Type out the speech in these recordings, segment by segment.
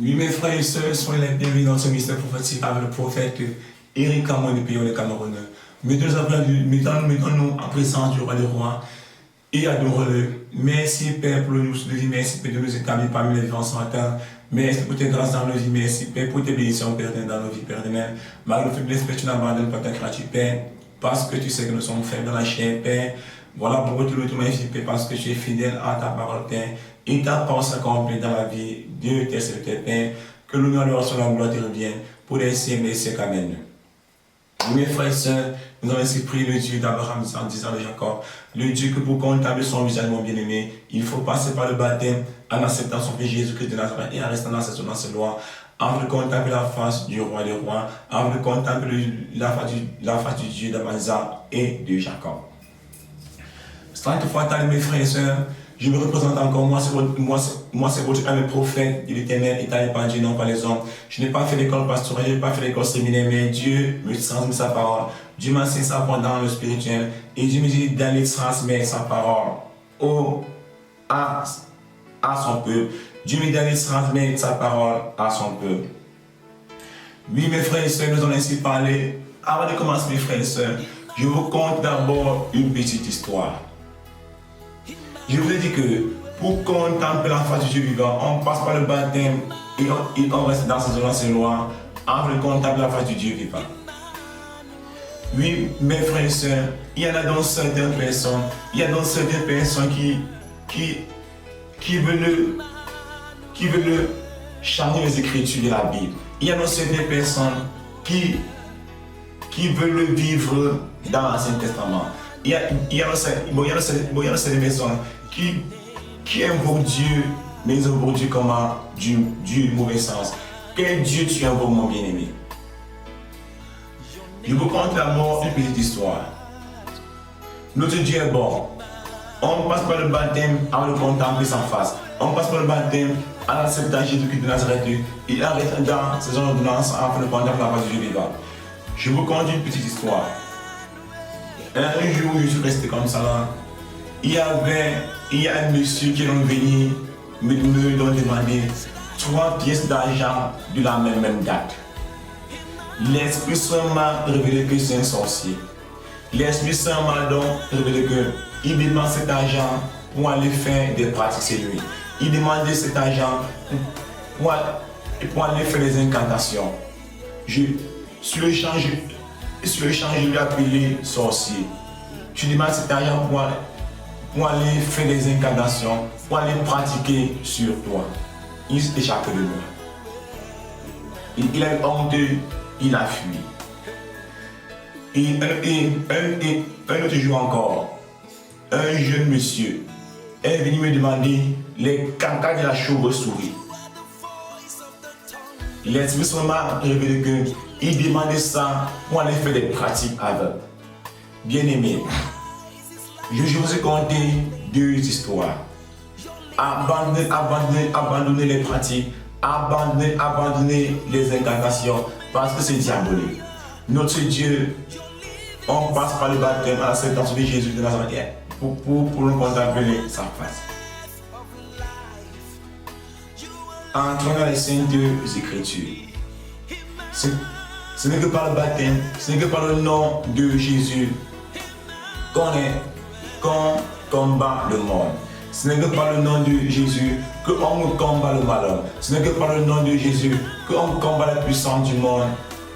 Oui, mes frères et sœurs, soyez les bienvenus dans ce mystère prophétique avec le prophète Éric Camon du pays de Cameroun. Mettons-nous en présence du roi des rois et adorons-le. Merci Père pour le nous de vie, merci Père de nous établir parmi les vivants ce matin. Merci pour tes grâces dans nos vies, merci Père pour tes bénédictions Père dans nos vies, Père éternel. Malgré le faiblesse, Père, tu n'abandonnes pas ta créature, Père, parce que tu sais que nous sommes faibles dans la chair, Père. Voilà pourquoi tu le magnifies, Père, parce que tu es fidèle à ta parole, Père. Et ta parole s'accomplit dans la vie de tes serviteurs, Père. Que l'honneur de la gloire te revienne pour les siècles et les siècles. Amen. Mes frères et sœurs, nous avons ainsi prié le Dieu d'Abraham, en disant de Jacob, le Dieu que pour contempler son visage, mon bien-aimé, il faut passer par le baptême en acceptant son Fils Jésus-Christ de Nazareth et en restant dans ses lois, avant de contempler la face du roi des rois, avant de contempler la face du Dieu d'Abraham et de Jacob. Cette fois, mes frères et sœurs, je me représente encore, moi c'est votre ami prophète de l'Éternel, établi par Dieu, non pas les hommes. Je n'ai pas fait l'école pastorale, je n'ai pas fait l'école séminaire, mais Dieu me transmet sa parole. Dieu m'a enseigné sa parole dans le spirituel, et Dieu me dit d'aller transmettre sa parole à son peuple. Dieu me dit d'aller transmettre sa parole à son peuple. Oui, mes frères et sœurs, nous allons ainsi parler. Avant de commencer, mes frères et sœurs, je vous conte d'abord une petite histoire. Je vous ai dit que pour contempler la face du Dieu vivant, on passe par le baptême et on reste dans ses lois avant de contempler la face du Dieu vivant. Oui, mes frères et sœurs, il y en a donc certaines personnes, qui veulent changer les Écritures de la Bible. Il y en a certaines personnes qui veulent vivre dans l'Ancien Testament. Il y a certaines personnes qui invoquent Dieu, mais ils invoquent Dieu comme du mauvais sens. Quel Dieu tu invoques, mon bien-aimé? Je vous conte d'abord une petite histoire. Notre Dieu est bon. On passe par le baptême avant de contempler sa face. On passe par le baptême en acceptant Jésus-Christ de Nazareth. Il arrête dans ses ordonnances afin de contempler la face du Dieu vivant. Je vous conte une petite histoire. Un jour, je suis resté comme ça là. Il y a un monsieur qui est venu me demander 3 pièces d'argent de la même date. L'Esprit Saint m'a révélé que c'est un sorcier. L'Esprit Saint m'a donc révélé qu'il demande cet argent pour aller faire des pratiques chez lui. Il demandait cet argent pour aller faire des incantations. Sur le champ, je lui ai appelé sorcier. Tu demandes cet argent pour aller faire des incantations, pour aller pratiquer sur toi. Il s'est échappé de moi. Il a eu honte, il a fui. Et un autre jour encore, un jeune monsieur est venu me demander les cancans de la chauve-souris. L'Esprit Saint m'a révélé qu'il demandait ça pour aller faire des pratiques aveugles. Bien aimé, je vous ai conté 2 histoires. Abandonner les pratiques, abandonner les incantations, parce que c'est diabolique. Notre Dieu, on passe par le baptême à l'acceptation de Jésus de Nazareth pour nous contempler sa face. Entrons dans les Saintes Écritures. Ce n'est que par le baptême, ce n'est que par le nom de Jésus qu'on combat le monde. Ce n'est que par le nom de Jésus qu'on combat le malheur. Ce n'est que par le nom de Jésus qu'on combat la puissance du monde.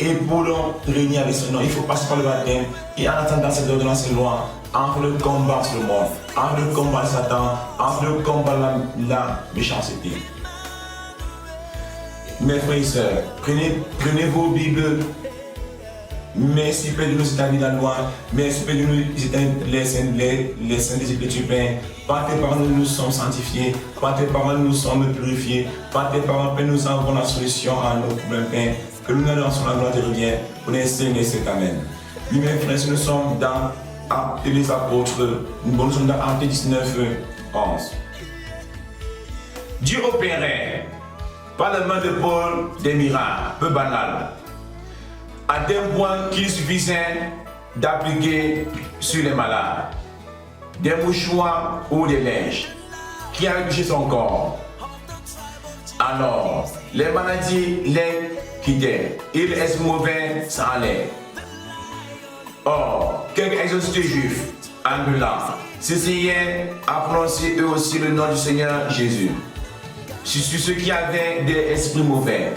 Et pour régner avec ce nom, il faut passer par le baptême. Et en attendant cette ordonnance et loi, entre le combat sur le monde, entre le combat Satan, entre le combat la méchanceté. Mes frères et sœurs, prenez vos Bibles. Merci Père de nous établir dans la loi. Merci Père de nous établir les saintes Écritures. Par tes paroles, nous sommes sanctifiés. Par tes paroles, nous sommes purifiés. Par tes paroles, Père, nous avons la solution à nos problèmes, Père. Que nous allons sur la gloire te revienne. Pour les saints et cet amen. Oui, mes frères, nous sommes dans Actes des Apôtres. Nous sommes dans Actes 19, 11. Dieu opérait par la main de Paul des miracles peu banals, à tel point qu'il suffisait d'appliquer sur les malades des mouchoirs ou des linges qui avaient touché son corps. Alors, les maladies les quittaient et les esprits mauvais s'en allaient. Or, quelques exorcistes juifs ambulants s'essayaient à prononcer eux aussi le nom du Seigneur Jésus sur ceux qui avaient des esprits mauvais.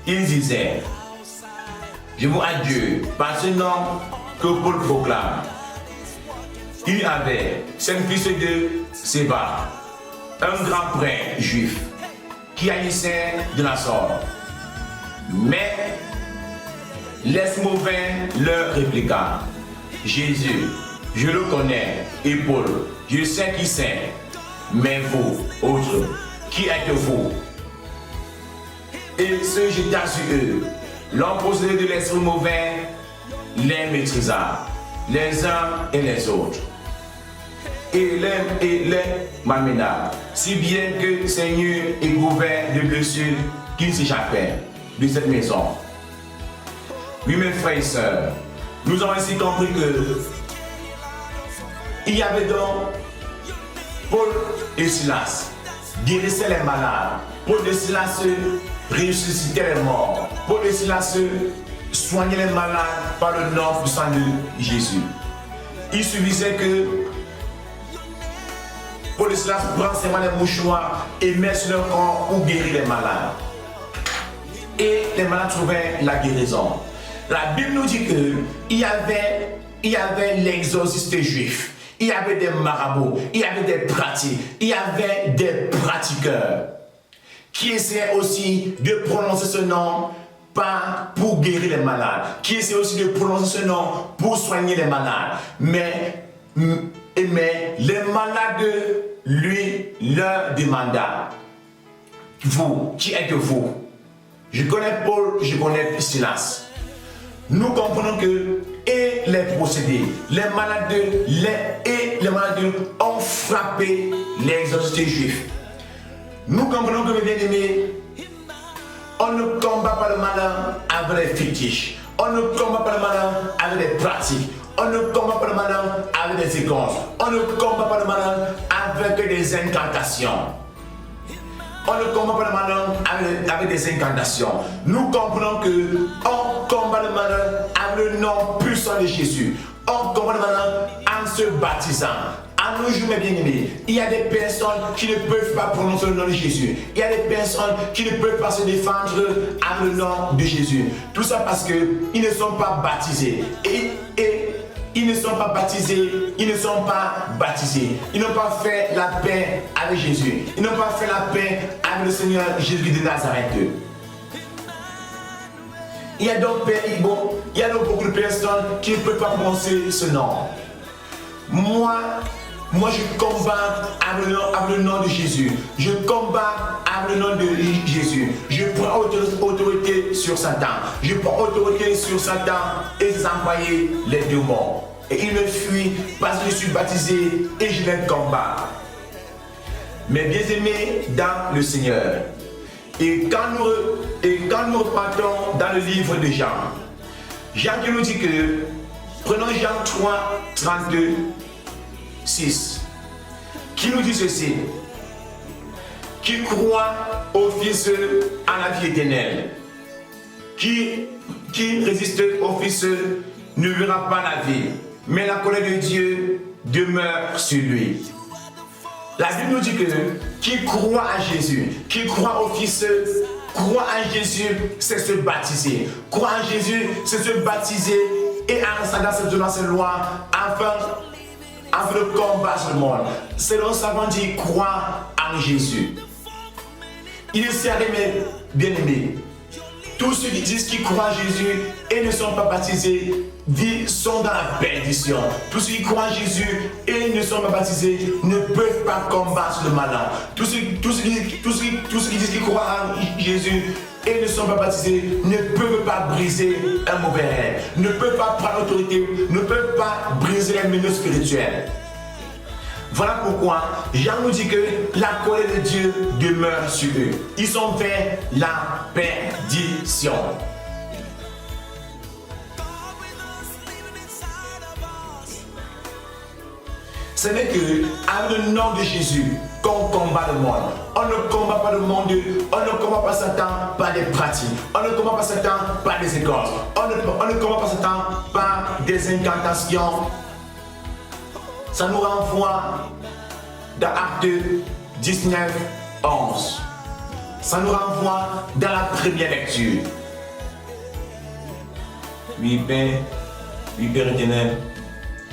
Ils disaient: je vous adieu par ce nom que Paul proclame. Il y avait 5 fils de Séba, un grand prêtre juif, qui haïssait de la sorte. Mais l'esprit mauvais leur répliqua: Jésus, je le connais, et Paul, je sais qui c'est. Mais vous, autres, qui êtes-vous? Et se jeta sur eux. L'homme possédé de l'esprit mauvais les maîtrisa, les uns et les autres, et les malmena, si bien que Seigneur est couvert de blessures qu'ils s'échappaient de cette maison. Oui, mes frères et sœurs, nous avons ainsi compris que il y avait donc Paul et Silas guérissaient les malades. Paul et Silas ressuscitaient les morts. Paul et Silas soignaient les malades par le nom puissant de Jésus. Il suffisait que Paul et Silas prennent seulement les mouchoirs et mettent sur leur corps pour guérir les malades. Et les malades trouvaient la guérison. La Bible nous dit qu'il y avait l'exorciste juif, il y avait des marabouts, il y avait des pratiques, il y avait des pratiqueurs qui essayaient aussi de prononcer ce nom pas pour guérir les malades, qui essayaient aussi de prononcer ce nom pour soigner les malades. Mais les malades lui leur demanda: vous, qui êtes-vous? Je connais Paul, je connais Silas. Nous comprenons que et les possédés, les malades ont frappé les exorcistes juifs. Nous comprenons que, mes bien-aimés, on ne combat pas le malin avec les fétiches. On ne combat pas le malin avec des pratiques. On ne combat pas le malin avec des séquences. On ne combat pas le malin avec des incantations. On ne combat pas le malin avec des incantations. Nous comprenons que on combat le malin avec le nom puissant de Jésus. On combat le malin en se baptisant. À nos jours, mes bien-aimés, il y a des personnes qui ne peuvent pas prononcer le nom de Jésus. Il y a des personnes qui ne peuvent pas se défendre avec le nom de Jésus. Tout ça parce qu'ils ne sont pas baptisés. Et ils ne sont pas baptisés, ils ne sont pas baptisés. Ils n'ont pas fait la paix avec Jésus. Ils n'ont pas fait la paix avec le Seigneur Jésus de Nazareth. Il y a donc beaucoup de personnes qui ne peuvent pas prononcer ce nom. Moi, je combats avec le nom de Jésus. Je combats avec le nom de Jésus. Je prends autorité sur Satan. Je prends autorité sur Satan et ses employés, les démons. Et ils me fuient parce que je suis baptisé et je les combats. Mes bien-aimés dans le Seigneur. Et quand nous repartons dans le livre de Jean, Jean qui nous dit que, prenons Jean 3, 32, 6, qui nous dit ceci: qui croit au Fils à la vie éternelle, qui résiste au Fils ne verra pas la vie, mais la colère de Dieu demeure sur lui. La Bible nous dit que qui croit à Jésus, qui croit au Fils, croire à Jésus, c'est se baptiser. Croire à Jésus, c'est se baptiser et en dans ses lois afin de combattre le monde. C'est donc ça qu'on dit croire en Jésus. Il est sérieux, mes bien-aimés. Tous ceux qui disent qu'ils croient en Jésus et ne sont pas baptisés sont dans la perdition. Tous ceux qui croient en Jésus et ne sont pas baptisés ne peuvent pas combattre le malin. Tous ceux qui disent qu'ils croient en Jésus et ne sont pas baptisés ne peuvent pas briser un mauvais rêve, ne peuvent pas prendre l'autorité, ne peuvent pas briser les milieux spirituels. Voilà pourquoi Jean nous dit que la colère de Dieu demeure sur eux. Ils sont vers la perdition. Ce n'est que avec le nom de Jésus qu'on combat le monde. On ne combat pas le monde, on ne combat pas Satan par des pratiques, on ne combat pas Satan par des écorces, on ne combat pas Satan par des incantations. Ça nous renvoie dans Actes 19, 11. Ça nous renvoie dans la première lecture. Oui, Père éternel,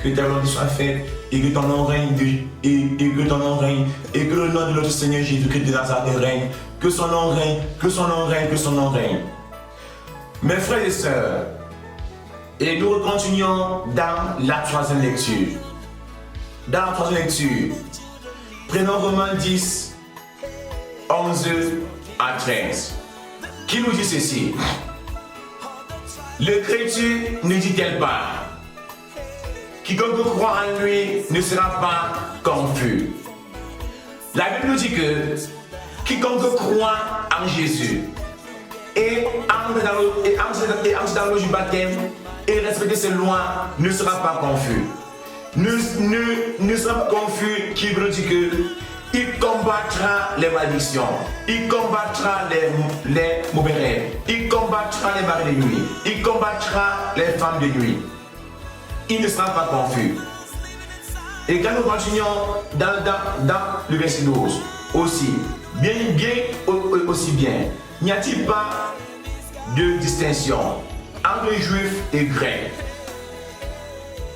que ta volonté soit faite et que ton nom règne, et que le nom de notre Seigneur Jésus-Christ de Nazareth règne, que son nom règne, que son nom règne, que son nom règne. Mes frères et sœurs, et nous continuons dans la troisième lecture. Dans la troisième lecture, prenons Romains 10, 11 à 13, qui nous dit ceci. L'Écriture ne dit-elle pas: quiconque croit en lui ne sera pas confus. La Bible nous dit que quiconque croit en Jésus et entre dans l'eau du baptême et respecter ses lois ne sera pas confus. Ne sera pas confus, qui veut dire que il combattra les malédictions, il combattra les mauvais rêves, il combattra les maris de nuit, il combattra les femmes de nuit. Il ne sera pas confus. Et quand nous continuons dans le verset 12, aussi bien, n'y a-t-il pas de distinction entre les juifs et grecs?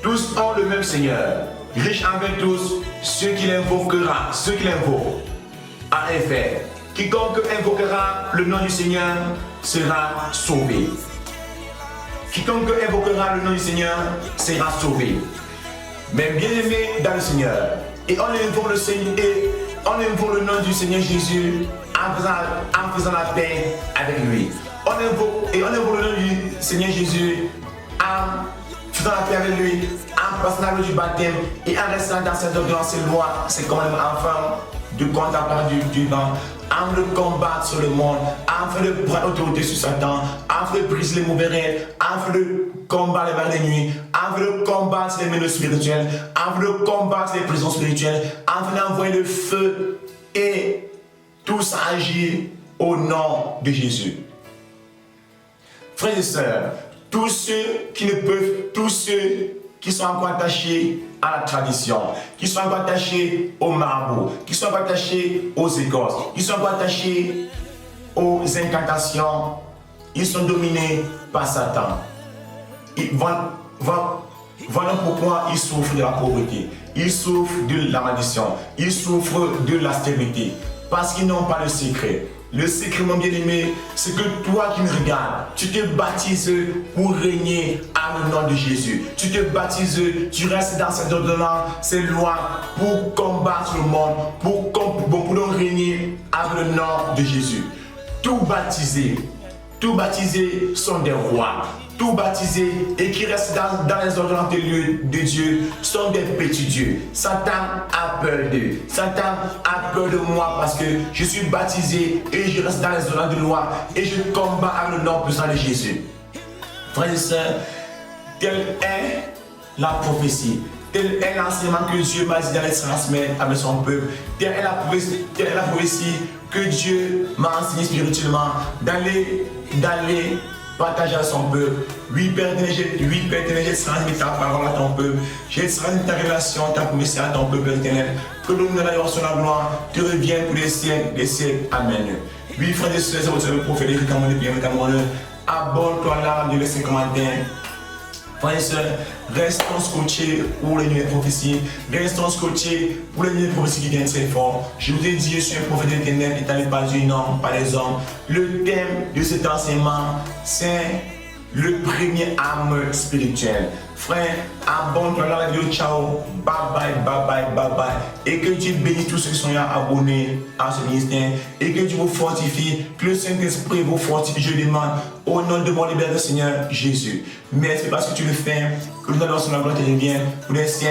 Tous ont le même Seigneur, riche envers tous ceux qui l'invoquent. En effet, quiconque invoquera le nom du Seigneur sera sauvé. Quiconque invoquera le nom du Seigneur sera sauvé. Mais bien aimé dans le Seigneur, et on invoque le Seigneur, et on invoque le nom du Seigneur Jésus en faisant la paix avec lui. On invoque le nom du Seigneur Jésus en faisant la paix avec lui, en passant la loi du baptême et en restant dans cette ordonnance et loi, c'est quand même enfin de contemplateur du vent, en de combattre sur le monde, afin de prendre autorité sur Satan, afin de briser les mauvais rêves, afin de combattre les balles de nuit, afin de combattre les menaces spirituelles, afin de combattre les prisons spirituelles, afin d'envoyer le feu et tout ça agit au nom de Jésus. Frères et sœurs, tous ceux qui sont encore attachés à la tradition, qui sont encore attachés au marbre, qui sont encore attachés aux écorces, qui sont encore attachés aux incantations, ils sont dominés par Satan. Voilà pourquoi ils souffrent de la pauvreté, ils souffrent de la malédiction, ils souffrent de la stérilité, parce qu'ils n'ont pas le secret. Le secret, mon bien-aimé, c'est que toi qui me regardes, tu te baptises pour régner à le nom de Jésus. Tu te baptises, tu restes dans cette ordonnance, ces lois, pour combattre le monde, pour nous régner à le nom de Jésus. Tout baptisé sont des rois. Tout baptisés et qui restent dans les ordonnances de Dieu sont des petits dieux. Satan a peur d'eux. Satan a peur de moi parce que je suis baptisé et je reste dans les ordonnances de loi et je combats avec le nom puissant de Jésus. Frères et sœurs, telle est la prophétie. Tel est l'enseignement que Dieu m'a dit d'aller transmettre avec son peuple. Telle est la prophétie que Dieu m'a enseigné spirituellement d'aller partager à son peuple. Oui, Père éternel, j'ai transmis ta parole à ton peuple. J'ai transmis ta révélation, ta promesse à ton peuple éternel. Que nous nous allons sur la gloire, te revienne pour les siècles, des siècles. Amen. Oui, frères et sœurs, c'est votre prophète Éric Cameron, Pierre Cameron. Abonne-toi là, de laisser un commentaire. Frères et sœurs, restons scotchés pour les nuits de prophétie. Restons scotchés pour les nuits de prophétie qui viennent très fort. Je vous ai dit, je suis un prophète éternel établi par Dieu, non par les hommes. Le thème de cet enseignement, c'est le premier arme spirituelle. Frère, abonne-toi dans la vidéo. Ciao. Bye bye, bye bye, bye bye. Et que Dieu bénisse tous ceux qui sont abonnés à ce ministère. Et que Dieu vous fortifie. Que le Saint-Esprit vous fortifie. Je demande au nom de mon libérateur Seigneur Jésus. Merci parce que tu le fais. Que nous allons sur la gloire de Dieu pour les siens.